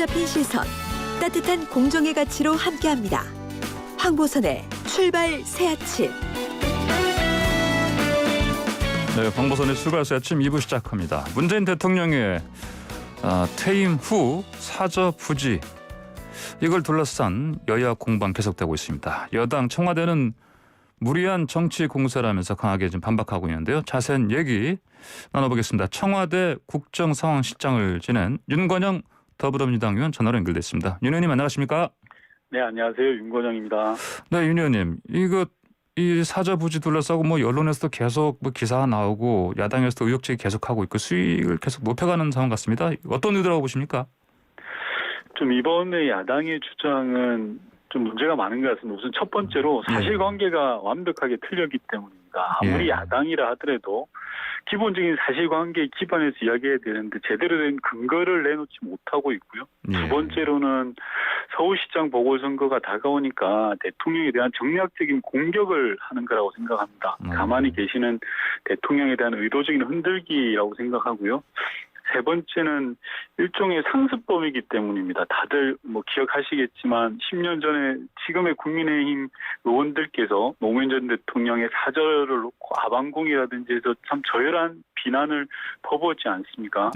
잡힌 시선, 따뜻한 공정의 가치로 함께합니다. 황보선의 출발 새 아침. 네, 황보선의 출발 새 아침 2부 시작합니다. 문재인 대통령의 퇴임 후 사저 부지, 이걸 둘러싼 여야 공방 계속되고 있습니다. 여당 청와대는 무리한 정치 공세라면서 강하게 좀 반박하고 있는데요. 자세한 얘기 나눠보겠습니다. 청와대 국정상황실장을 지낸 윤건영 더불어민주당 의원 전화로 연결됐습니다. 윤 의원님 안녕하십니까? 네, 안녕하세요. 윤건영입니다. 네, 윤 의원님, 이 사저 부지 둘러싸고 언론에서도 계속 기사가 나오고 야당에서도 의혹 제기 계속하고 있고 수익을 계속 높여가는 상황 같습니다. 어떤 의도라고 보십니까? 좀 이번에 야당의 주장은 좀 문제가 많은 것 같습니다. 우선 첫 번째로 사실관계가 완벽하게 틀렸기 때문입니다. 아무리 야당이라 하더라도 기본적인 사실관계에 기반해서 이야기해야 되는데 제대로 된 근거를 내놓지 못하고 있고요. 두 번째로는 서울시장 보궐선거가 다가오니까 대통령에 대한 정략적인 공격을 하는 거라고 생각합니다. 가만히 계시는 대통령에 대한 의도적인 흔들기라고 생각하고요. 세 번째는 일종의 상습범이기 때문입니다. 다들 기억하시겠지만 10년 전에 지금의 국민의힘 의원들께서 노무현 전 대통령의 사저를 놓고 아방궁이라든지 해서 참 저열한 비난을 퍼부었지 않습니까?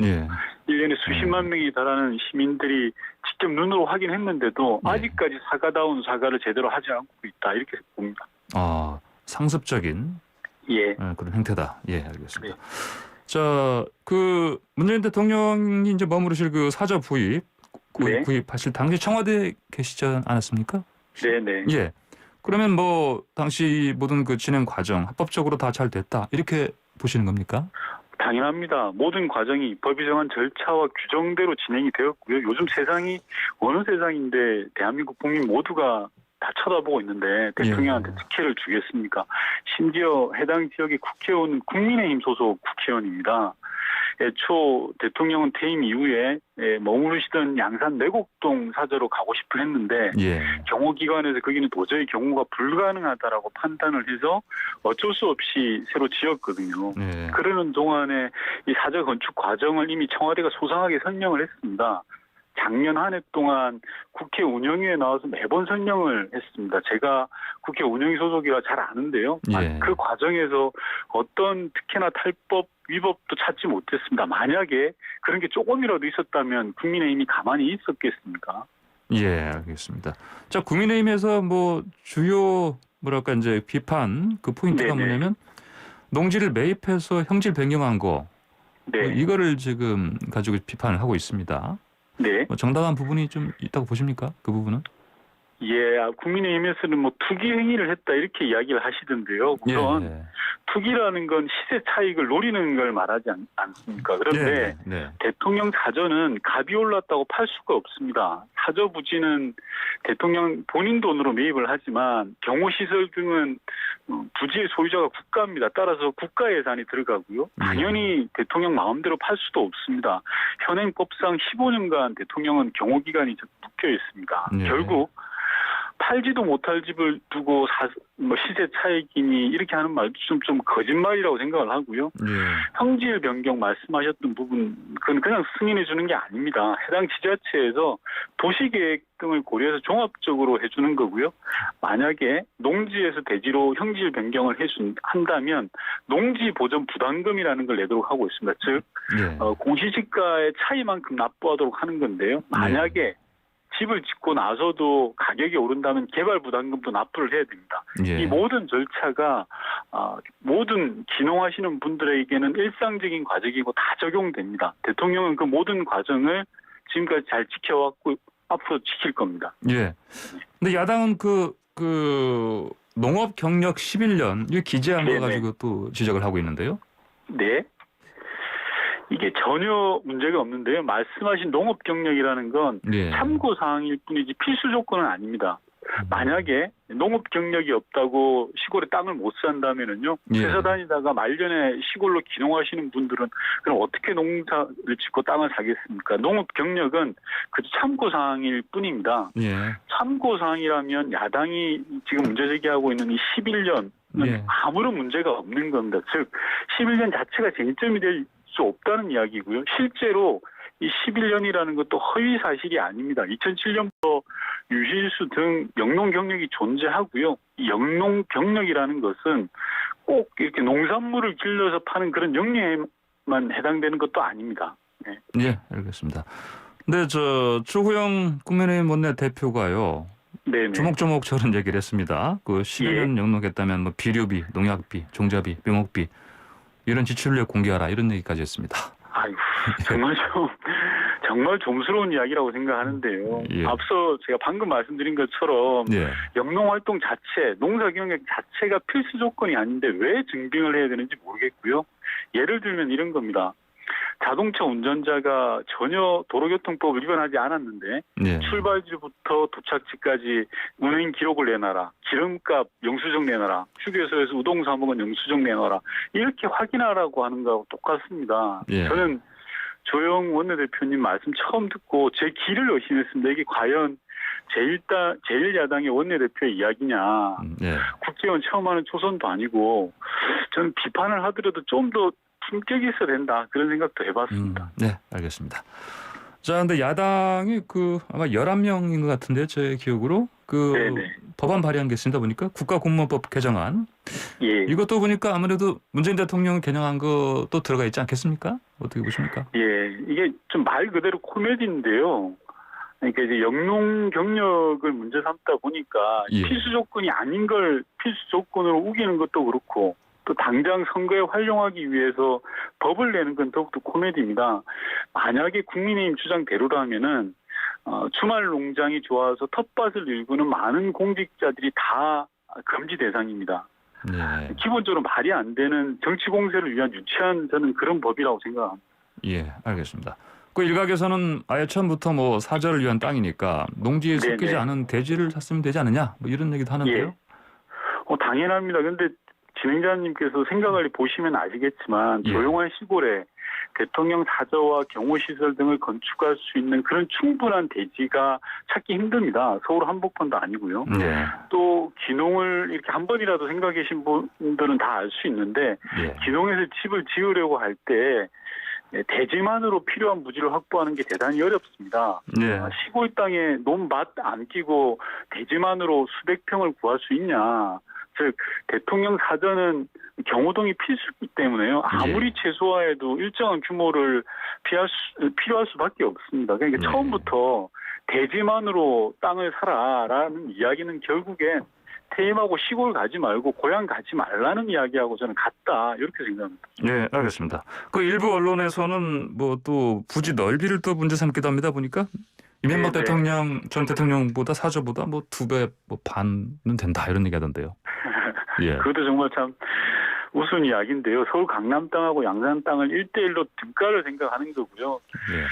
1년에 수십만 명이 달하는 시민들이 직접 눈으로 확인했는데도 아직까지 사과다운 사과를 제대로 하지 않고 있다, 이렇게 봅니다. 상습적인 그런 행태다. 알겠습니다. 네. 자, 문재인 대통령이 이제 머무르실 사저 구입하실 당시 청와대에 계시지 않았습니까? 네네. 그러면 당시 모든 진행 과정 합법적으로 다 잘 됐다, 이렇게 보시는 겁니까? 당연합니다. 모든 과정이 법이 정한 절차와 규정대로 진행이 되었고요. 요즘 세상이 어느 세상인데 대한민국 국민 모두가 다 쳐다보고 있는데 대통령한테 특혜를 주겠습니까? 심지어 해당 지역의 국회의원은 국민의힘 소속 국회의원입니다. 애초 대통령은 퇴임 이후에 머무르시던 양산 내곡동 사저로 가고 싶어 했는데 경호기관에서 거기는 도저히 경호가 불가능하다라고 판단을 해서 어쩔 수 없이 새로 지었거든요. 그러는 동안에 이 사저 건축 과정을 이미 청와대가 소상하게 설명을 했습니다. 작년 한 해 동안 국회 운영위에 나와서 매번 설명을 했습니다. 제가 국회 운영위 소속이라 잘 아는데요. 그 과정에서 어떤 특혜나 탈법, 위법도 찾지 못했습니다. 만약에 그런 게 조금이라도 있었다면 국민의힘이 가만히 있었겠습니까? 알겠습니다. 자, 국민의힘에서 주요 이제 비판 포인트가 뭐냐면 농지를 매입해서 형질 변경한 거, 이거를 지금 가지고 비판을 하고 있습니다. 정당한 부분이 좀 있다고 보십니까? 그 부분은? 국민의힘에서는 투기 행위를 했다, 이렇게 이야기를 하시던데요. 우선 투기라는 건 시세 차익을 노리는 걸 말하지 않습니까? 그런데 대통령 사저는 값이 올랐다고 팔 수가 없습니다. 사저 부지는 대통령 본인 돈으로 매입을 하지만 경호시설 등은 부지의 소유자가 국가입니다. 따라서 국가 예산이 들어가고요. 당연히 대통령 마음대로 팔 수도 없습니다. 현행법상 15년간 대통령은 경호기간이 묶여 있습니다. 결국 팔지도 못할 집을 두고 시세 차익이니 이렇게 하는 말도 좀 거짓말이라고 생각을 하고요. 형질 변경 말씀하셨던 부분, 그건 그냥 승인해 주는 게 아닙니다. 해당 지자체에서 도시계획 등을 고려해서 종합적으로 해주는 거고요. 만약에 농지에서 대지로 형질 변경을 한다면 농지 보전 부담금이라는 걸 내도록 하고 있습니다. 즉 공시지가의 차이만큼 납부하도록 하는 건데요. 만약에 집을 짓고 나서도 가격이 오른다면 개발 부담금도 납부를 해야 됩니다. 이 모든 절차가 모든 기농하시는 분들에게는 일상적인 과정이고 다 적용됩니다. 대통령은 그 모든 과정을 지금까지 잘 지켜왔고 앞으로 지킬 겁니다. 근데 야당은 농업 경력 11년 이 기재한 거 가지고 또 지적을 하고 있는데요. 이게 전혀 문제가 없는데요. 말씀하신 농업 경력이라는 건 참고 사항일 뿐이지 필수 조건은 아닙니다. 만약에 농업 경력이 없다고 시골에 땅을 못 산다면은요, 회사 다니다가 말년에 시골로 기농하시는 분들은 그럼 어떻게 농사를 짓고 땅을 사겠습니까? 농업 경력은 그저 참고 사항일 뿐입니다. 참고 사항이라면 야당이 지금 문제 제기하고 있는 이 11년 아무런 문제가 없는 겁니다. 즉 11년 자체가 쟁점이 될 수 없다는 이야기고요. 실제로 이 11년이라는 것도 허위 사실이 아닙니다. 2007년부터 유실수 등 영농 경력이 존재하고요. 이 영농 경력이라는 것은 꼭 이렇게 농산물을 길러서 파는 그런 영리에만 해당되는 것도 아닙니다. 네. 예, 알겠습니다. 근데 주호영 국민의힘 원내대표가요. 네네. 조목조목 저런 얘기를 했습니다. 그 12년 영농했다면 뭐 비료비, 농약비, 종자비, 묘목비 이런 지출을 공개하라 이런 얘기까지 했습니다. 아이고, 정말 좀스러운 이야기라고 생각하는데요. 예. 앞서 제가 방금 말씀드린 것처럼 예. 영농활동 자체, 농사경영 자체가 필수 조건이 아닌데 왜 증빙을 해야 되는지 모르겠고요. 예를 들면 이런 겁니다. 자동차 운전자가 전혀 도로교통법을 위반하지 않았는데 예. 출발지부터 도착지까지 운행 기록을 내놔라. 기름값 영수증 내놔라. 휴게소에서 우동 사 먹은 영수증 내놔라. 이렇게 확인하라고 하는 거하고 똑같습니다. 예. 저는 조영 원내대표님 말씀 처음 듣고 제 귀를 의심했습니다. 이게 과연 제1야당의 원내대표의 이야기냐. 예. 국회의원 처음 하는 초선도 아니고 저는 비판을 하더라도 좀 더 품격이 있어야 된다. 그런 생각도 해봤습니다. 네, 알겠습니다. 자, 근데 야당이 아마 11명인 것 같은데 제 기억으로 네네. 법안 발의한 게 있습니다. 보니까 국가공무원법 개정안. 예. 이것도 보니까 아무래도 문재인 대통령 개정한 것도 들어가 있지 않겠습니까? 어떻게 보십니까? 예, 이게 좀 말 그대로 코미디인데요. 그러니까 이제 영농 경력을 문제 삼다 보니까 예. 필수 조건이 아닌 걸 필수 조건으로 우기는 것도 그렇고 또 당장 선거에 활용하기 위해서 법을 내는 건 더욱더 코미디입니다. 만약에 국민의힘 주장대로라면은 주말 농장이 좋아서 텃밭을 일구는 많은 공직자들이 다 금지 대상입니다. 네. 기본적으로 말이 안 되는 정치 공세를 위한 유치한 저는 그런 법이라고 생각합니다. 예, 알겠습니다. 그 일각에서는 아예 처음부터 뭐 사절을 위한 땅이니까 농지에 네네. 섞이지 않은 대지를 샀으면 되지 않느냐 뭐 이런 얘기도 하는데요. 예. 당연합니다. 근데 진행자님께서 생각을 보시면 아시겠지만 예. 조용한 시골에 대통령 사저와 경호시설 등을 건축할 수 있는 그런 충분한 대지가 찾기 힘듭니다. 서울 한복판도 아니고요. 네. 또 기농을 이렇게 한 번이라도 생각해 계신 분들은 다 알 수 있는데 예. 기농에서 집을 지으려고 할 때 대지만으로 필요한 부지를 확보하는 게 대단히 어렵습니다. 예. 시골 땅에 논밭 안 끼고 대지만으로 수백 평을 구할 수 있냐. 즉 대통령 사저는 경호동이 필수이기 때문에요. 아무리 최소화해도 일정한 규모를 필요할 수밖에 없습니다. 그러니까 처음부터 대지만으로 땅을 사라라는 이야기는 결국엔 퇴임하고 시골 가지 말고 고향 가지 말라는 이야기하고 저는 같다 이렇게 생각합니다. 네, 알겠습니다. 그 일부 언론에서는 뭐 또 부지 넓이를 또 문제 삼기도 합니다. 보니까 이명박 네, 대통령 전 대통령보다 사저보다 뭐 2배 뭐 반은 된다 이런 얘기하던데요. 예. 그것도 정말 참 우스운 이야기인데요. 서울 강남 땅하고 양산 땅을 1대1로 등가를 생각하는 거고요. 예.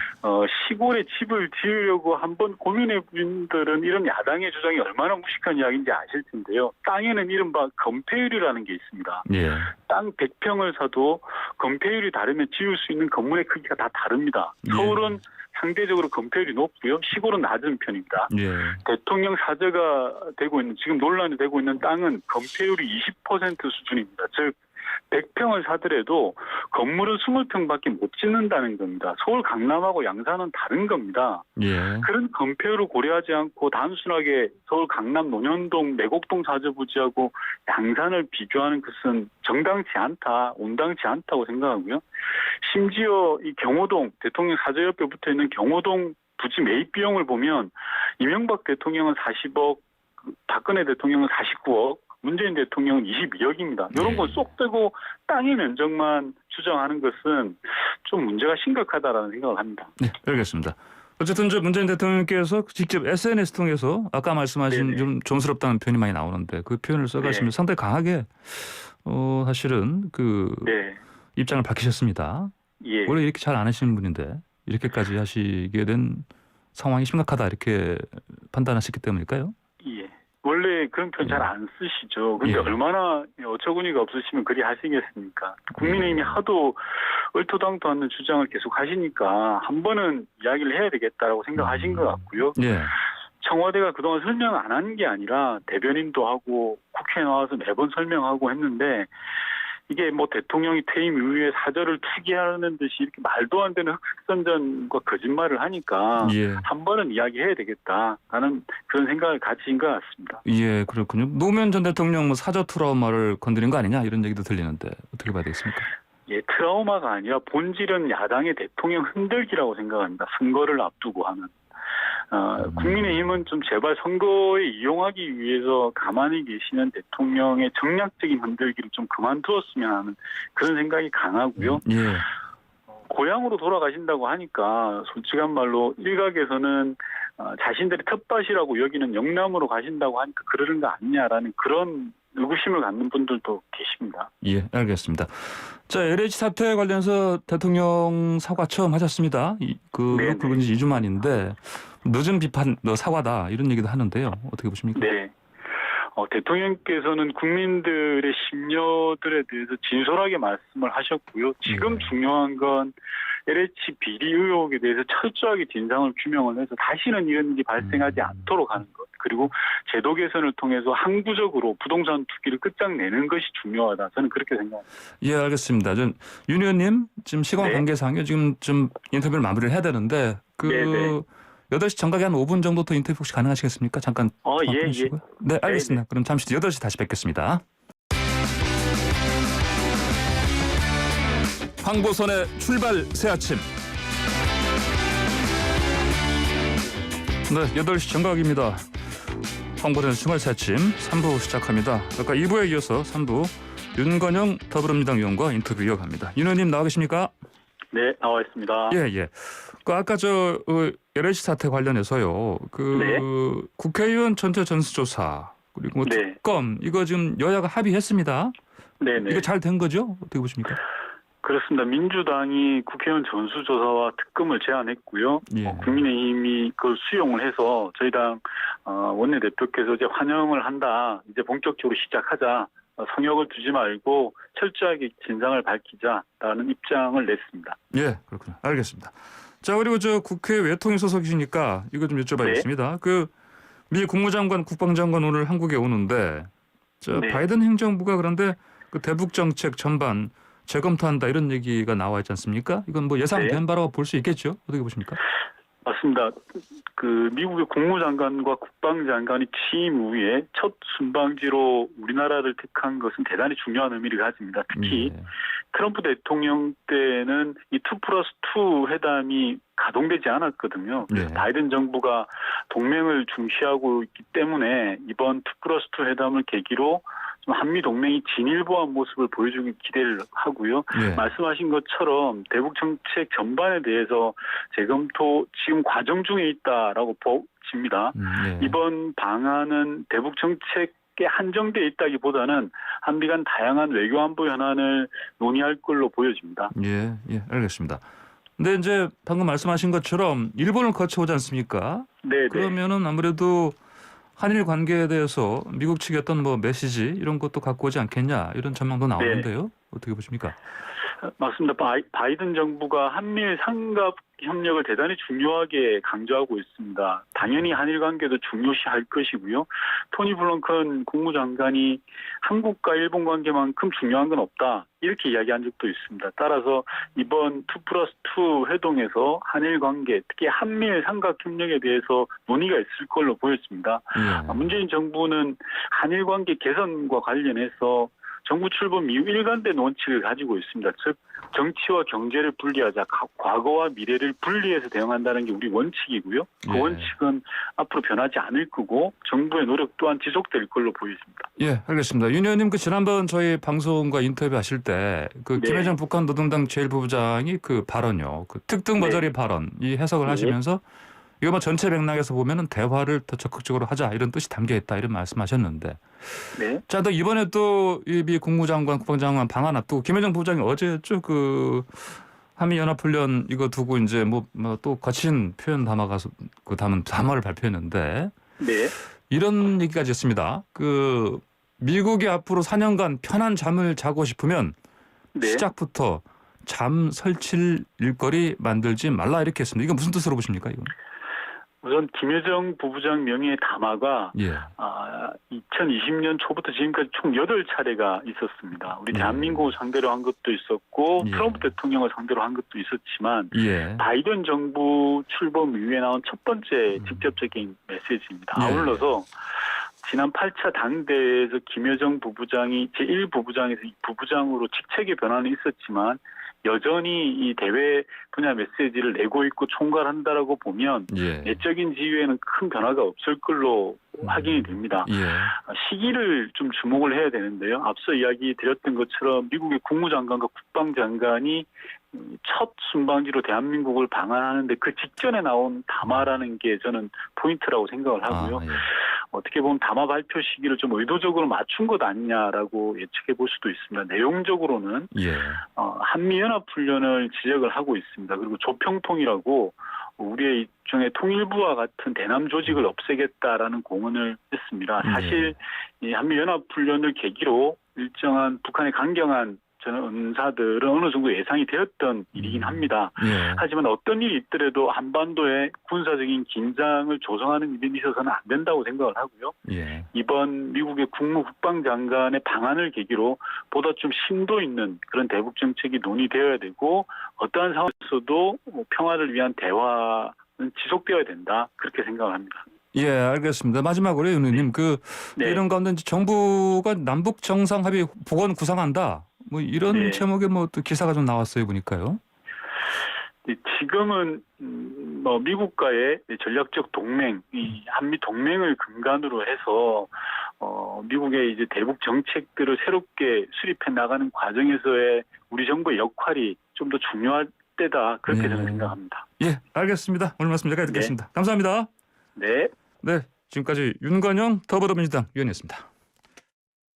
시골에 집을 지으려고 한번 고민해 분들은 이런 야당의 주장이 얼마나 무식한 이야기인지 아실 텐데요. 땅에는 이른바 건폐율이라는 게 있습니다. 예. 땅 100평을 사도 건폐율이 다르면 지을 수 있는 건물의 크기가 다 다릅니다. 예. 서울은 상대적으로 건폐율이 높고요. 시골은 낮은 편입니다. 예. 대통령 사저가 되고 있는 지금 논란이 되고 있는 땅은 건폐율이 20% 수준입니다. 즉 100평을 사더라도 건물은 20평밖에 못 짓는다는 겁니다. 서울 강남하고 양산은 다른 겁니다. 예. 그런 건폐율을 고려하지 않고 단순하게 서울 강남 논현동 내곡동 사저부지하고 양산을 비교하는 것은 정당치 않다, 온당치 않다고 생각하고요. 심지어 이 경호동 대통령 사저 옆에 붙어 있는 경호동 부지 매입 비용을 보면 이명박 대통령은 40억, 박근혜 대통령은 49억, 문재인 대통령은 22억입니다. 이런 걸 쏙 빼고 땅의 면적만 추정하는 것은 좀 문제가 심각하다라는 생각을 합니다. 네, 알겠습니다. 어쨌든 문재인 대통령께서 직접 SNS 통해서 아까 말씀하신 네네. 좀 좀스럽다는 표현이 많이 나오는데 그 표현을 써가시면서 상당히 강하게 사실은 네. 입장을 밝히셨습니다. 예. 원래 이렇게 잘 안 하시는 분인데 이렇게까지 하시게 된 상황이 심각하다 이렇게 판단하셨기 때문일까요? 예. 원래 그런 표현 잘 안 쓰시죠. 근데 예. 얼마나 어처구니가 없으시면 그리 하시겠습니까? 국민의힘이 하도 얼토당토 않는 주장을 계속 하시니까 한 번은 이야기를 해야 되겠다라고 생각하신 것 같고요. 예. 청와대가 그동안 설명 안 한 게 아니라 대변인도 하고 국회에 나와서 매번 설명하고 했는데 이게 뭐 대통령이 퇴임 이후에 사저를 투기하는 듯이 이렇게 말도 안 되는 흑선전과 거짓말을 하니까 예. 한 번은 이야기해야 되겠다라는 그런 생각을 가진 것 같습니다. 예, 그렇군요. 노무현 전 대통령 뭐 사저 트라우마를 건드린 거 아니냐 이런 얘기도 들리는데 어떻게 봐야 되겠습니까? 예, 트라우마가 아니라 본질은 야당의 대통령 흔들기라고 생각합니다. 선거를 앞두고 하는. 국민의힘은 좀 제발 선거에 이용하기 위해서 가만히 계시는 대통령의 정략적인 흔들기를 좀 그만두었으면 하는 그런 생각이 강하고요. 예. 고향으로 돌아가신다고 하니까 솔직한 말로 일각에서는 자신들의 텃밭이라고 여기는 영남으로 가신다고 하니까 그러는 거 아니냐라는 그런 의구심을 갖는 분들도 계십니다. 예, 알겠습니다. 자, LH 사태 관련해서 대통령 사과 처음 하셨습니다. 그런 지 2주 만인데 늦은 비판, 사과다 이런 얘기도 하는데요. 어떻게 보십니까? 네. 대통령께서는 국민들의 심려들에 대해서 진솔하게 말씀을 하셨고요. 지금 중요한 건 LH 비리 의혹에 대해서 철저하게 진상을 규명을 해서 다시는 이런 일이 발생하지 않도록 하는 것. 그리고 제도 개선을 통해서 항구적으로 부동산 투기를 끝장내는 것이 중요하다. 저는 그렇게 생각합니다. 예, 알겠습니다. 윤 의원님 지금 시간 관계상요. 지금 좀 인터뷰를 마무리를 해야 되는데 8시 정각에 한 5분 정도 더 인터뷰 혹시 가능하시겠습니까? 잠깐. 예. 네, 알겠습니다. 그럼 잠시 뒤 8시 다시 뵙겠습니다. 황보선의 출발 새 아침. 네, 8시 정각입니다. 황보선의 출발 새 아침 3부 시작합니다. 아까 2부에 이어서 3부 윤건영 더불어민주당 의원과 인터뷰 이어갑니다. 윤 의원님 나와 계십니까? 네, 나와 있습니다. 예. 아까 LH 사태 관련해서요. 국회의원 전체 전수조사 그리고 특검 이거 지금 여야가 합의했습니다. 네네. 이거 잘 된 거죠? 어떻게 보십니까? 그렇습니다. 민주당이 국회의원 전수조사와 특검을 제안했고요. 국민의힘이 그걸 수용을 해서 저희 당 원내대표께서 이제 환영을 한다. 이제 본격적으로 시작하자. 성역을 두지 말고 철저하게 진상을 밝히자라는 입장을 냈습니다. 예, 그렇군요. 알겠습니다. 자, 그리고 국회 외통위 소속이시니까 이거 좀 여쭤봐야겠습니다. 미 국무장관, 국방장관 오늘 한국에 오는데 바이든 행정부가 그런데 대북 정책 전반 재검토한다 이런 얘기가 나와 있지 않습니까? 이건 뭐 예상된 바라고 볼 수 있겠죠? 어떻게 보십니까? 맞습니다. 미국의 국무장관과 국방장관이 취임 후에 첫 순방지로 우리나라를 택한 것은 대단히 중요한 의미를 가집니다. 특히 트럼프 대통령 때는 이 2+2 회담이 가동되지 않았거든요. 바이든 정부가 동맹을 중시하고 있기 때문에 이번 2+2 회담을 계기로 좀 한미 동맹이 진일보한 모습을 보여주기 기대를 하고요. 말씀하신 것처럼 대북 정책 전반에 대해서 재검토 지금 과정 중에 있다라고 보집니다. 이번 방안은 대북 정책에 한정돼 있다기보다는 한미 간 다양한 외교 안보 현안을 논의할 걸로 보여집니다. 예, 알겠습니다. 근데 이제 방금 말씀하신 것처럼 일본을 거쳐오지 않습니까? 네. 그러면은 아무래도 한일 관계에 대해서 미국 측의 어떤 메시지 이런 것도 갖고 오지 않겠냐 이런 전망도 나오는데요. 어떻게 보십니까? 맞습니다. 바이든 정부가 한미일 삼각 협력을 대단히 중요하게 강조하고 있습니다. 당연히 한일 관계도 중요시할 것이고요. 토니 블렁컨 국무장관이 한국과 일본 관계만큼 중요한 건 없다. 이렇게 이야기한 적도 있습니다. 따라서 이번 2+2 회동에서 한일 관계, 특히 한미일 삼각 협력에 대해서 논의가 있을 걸로 보였습니다. 문재인 정부는 한일 관계 개선과 관련해서 정부 출범 이후 일관된 원칙을 가지고 있습니다. 즉 정치와 경제를 분리하자, 과거와 미래를 분리해서 대응한다는 게 우리 원칙이고요. 그 원칙은 앞으로 변하지 않을 거고 정부의 노력 또한 지속될 걸로 보입니다. 예, 알겠습니다. 윤 의원님 지난번 저희 방송과 인터뷰하실 때 김여정 북한 노동당 제1부부장이 발언요, 특등 머저리 발언 이 해석을 하시면서 이거 전체 맥락에서 보면은 대화를 더 적극적으로 하자 이런 뜻이 담겨 있다 이런 말씀하셨는데. 자, 또 이번에 또 미 국무장관, 국방장관 방한 앞두고 김여정 부부장이 어제였죠 한미 연합훈련 이거 두고 이제 또 거친 표현 담아가서 담은 담화를 발표했는데. 이런 얘기까지 했습니다. 미국이 앞으로 4년간 편한 잠을 자고 싶으면 시작부터 잠 설칠 일거리 만들지 말라 이렇게 했습니다. 이거 무슨 뜻으로 보십니까 이건? 우선 김여정 부부장 명의의 담화가 예. 2020년 초부터 지금까지 총 8차례가 있었습니다. 우리 예. 대한민국을 상대로 한 것도 있었고 예. 트럼프 대통령을 상대로 한 것도 있었지만 예. 바이든 정부 출범 이후에 나온 첫 번째 직접적인 메시지입니다. 예. 아울러서 지난 8차 당대에서 김여정 부부장이 제1부부장에서 이 부부장으로 직책의 변화는 있었지만 여전히 이 대외 분야 메시지를 내고 있고 총괄한다라고 보면 예. 내적인 지위에는 큰 변화가 없을 걸로 확인이 됩니다. 예. 시기를 좀 주목을 해야 되는데요. 앞서 이야기 드렸던 것처럼 미국의 국무장관과 국방장관이 첫 순방지로 대한민국을 방한하는데 그 직전에 나온 담화라는 게 저는 포인트라고 생각을 하고요. 예. 어떻게 보면 담화 발표 시기를 좀 의도적으로 맞춘 것 아니냐라고 예측해 볼 수도 있습니다. 내용적으로는 예. 한미연합훈련을 지적을 하고 있습니다. 그리고 조평통이라고 우리의 일종의 통일부와 같은 대남 조직을 없애겠다라는 공언을 했습니다. 사실 이 한미연합훈련을 계기로 일정한 북한의 강경한 저는 은사들은 어느 정도 예상이 되었던 일이긴 합니다. 예. 하지만 어떤 일이 있더라도 한반도에 군사적인 긴장을 조성하는 일이 있어서는 안 된다고 생각을 하고요. 예. 이번 미국의 국무국방장관의 방안을 계기로 보다 좀 심도 있는 그런 대북 정책이 논의되어야 되고 어떠한 상황에서도 평화를 위한 대화는 지속되어야 된다. 그렇게 생각을 합니다. 예, 알겠습니다. 마지막으로 의원님, 네. 이런 가운데 이제 정부가 남북 정상 합의 복원 구상한다. 뭐 이런 네. 제목의 뭐 또 기사가 좀 나왔어요, 보니까요. 지금은 미국과의 전략적 동맹, 이 한미 동맹을 근간으로 해서 미국의 이제 대북 정책들을 새롭게 수립해 나가는 과정에서의 우리 정부의 역할이 좀 더 중요할 때다. 그렇게 저는 생각합니다. 예, 알겠습니다. 오늘 말씀 여기까지 듣겠습니다. 감사합니다. 네. 네, 지금까지 윤건영 더불어민주당 의원이었습니다.